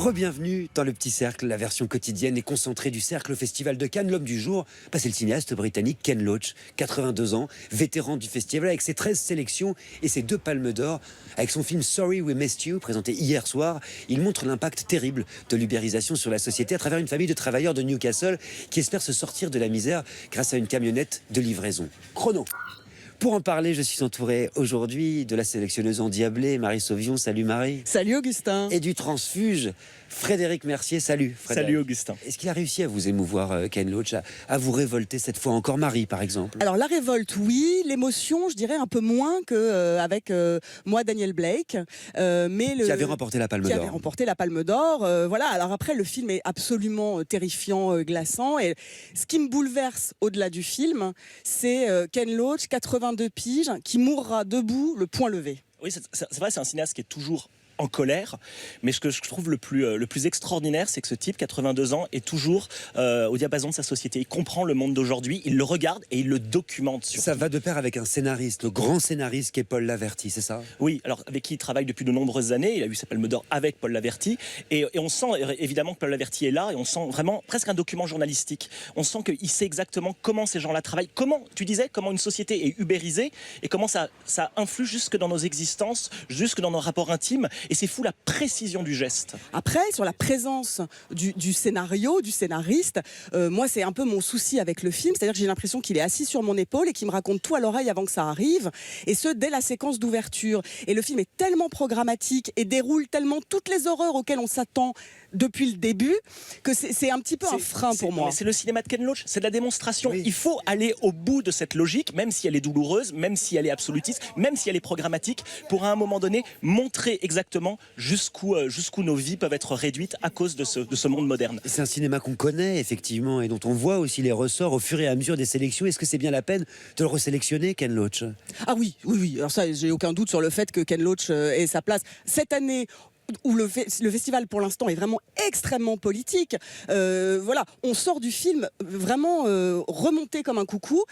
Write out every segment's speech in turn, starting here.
Rebienvenue dans le Petit Cercle, la version quotidienne et concentrée du Cercle au Festival de Cannes. L'homme du jour, c'est le cinéaste britannique Ken Loach, 82 ans, vétéran du festival avec ses 13 sélections et ses 2 palmes d'or. Avec son film Sorry We Missed You, présenté hier soir, il montre l'impact terrible de l'ubérisation sur la société à travers une famille de travailleurs de Newcastle qui espère se sortir de la misère grâce à une camionnette de livraison. Chrono. Pour en parler, je suis entouré aujourd'hui de la sélectionneuse endiablée, Marie Sauvion. Salut Marie. Salut Augustin. Et du transfuge, Frédéric Mercier. Salut Frédéric. Salut Augustin. Est-ce qu'il a réussi à vous émouvoir, Ken Loach, à vous révolter cette fois encore, Marie par exemple? Alors la révolte, oui. L'émotion, je dirais un peu moins qu'avec moi, Daniel Blake. Qui avait remporté la Palme d'Or. Qui avait remporté la Palme d'Or. Voilà. Alors après, le film est absolument terrifiant, glaçant. Et ce qui me bouleverse au-delà du film, c'est Ken Loach, 82 piges, qui mourra debout, le poing levé. Oui, c'est vrai, c'est un cinéaste qui est toujours en colère, mais ce que je trouve le plus extraordinaire, c'est que ce type, 82 ans, est toujours au diapason de sa société. Il comprend le monde d'aujourd'hui, il le regarde et il le documente. Surtout. Ça va de pair avec un scénariste, le grand scénariste qui est Paul Laverty, c'est ça? Oui, alors avec qui il travaille depuis de nombreuses années. Il a eu sa Palme d'Or avec Paul Laverty, et on sent évidemment que Paul Laverty est là, et on sent vraiment presque un document journalistique. On sent qu'il sait exactement comment ces gens-là travaillent, comment, tu disais, comment une société est ubérisée, et comment ça influe jusque dans nos existences, jusque dans nos rapports intimes. Et c'est fou la précision du geste. Après, sur la présence du scénario, du scénariste, moi c'est un peu mon souci avec le film, c'est-à-dire que j'ai l'impression qu'il est assis sur mon épaule et qu'il me raconte tout à l'oreille avant que ça arrive, et ce dès la séquence d'ouverture. Et le film est tellement programmatique et déroule tellement toutes les horreurs auxquelles on s'attend depuis le début que c'est un petit peu un frein pour moi. C'est le cinéma de Ken Loach, c'est de la démonstration. Oui. Il faut aller au bout de cette logique, même si elle est douloureuse, même si elle est absolutiste, même si elle est programmatique, pour à un moment donné montrer exactement jusqu'où nos vies peuvent être réduites à cause de ce monde moderne. C'est un cinéma qu'on connaît effectivement et dont on voit aussi les ressorts au fur et à mesure des sélections. Est-ce que c'est bien la peine de le resélectionner, Ken Loach? Ah oui. Alors ça, j'ai aucun doute sur le fait que Ken Loach ait sa place. Cette année où le festival pour l'instant est vraiment extrêmement politique, voilà, on sort du film vraiment remonté comme un coucou.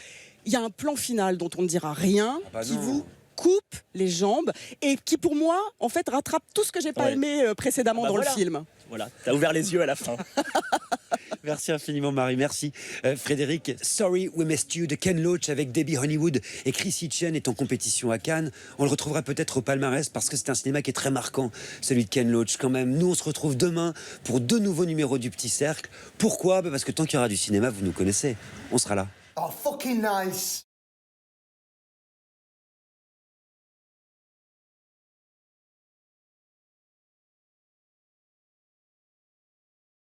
Il y a un plan final dont on ne dira rien, qui vous coupe les jambes et qui pour moi en fait rattrape tout ce que j'ai pas aimé précédemment dans le film. Voilà, t'as ouvert les yeux à la fin. Merci infiniment Marie, merci Frédéric. Sorry We Missed You de Ken Loach avec Debbie Honeywood et Chris Hitchen est en compétition à Cannes. On le retrouvera peut-être au palmarès parce que c'est un cinéma qui est très marquant, celui de Ken Loach quand même. Nous on se retrouve demain pour 2 nouveaux numéros du Petit Cercle. Pourquoi? Parce que tant qu'il y aura du cinéma, vous nous connaissez, on sera là. Oh, fucking nice.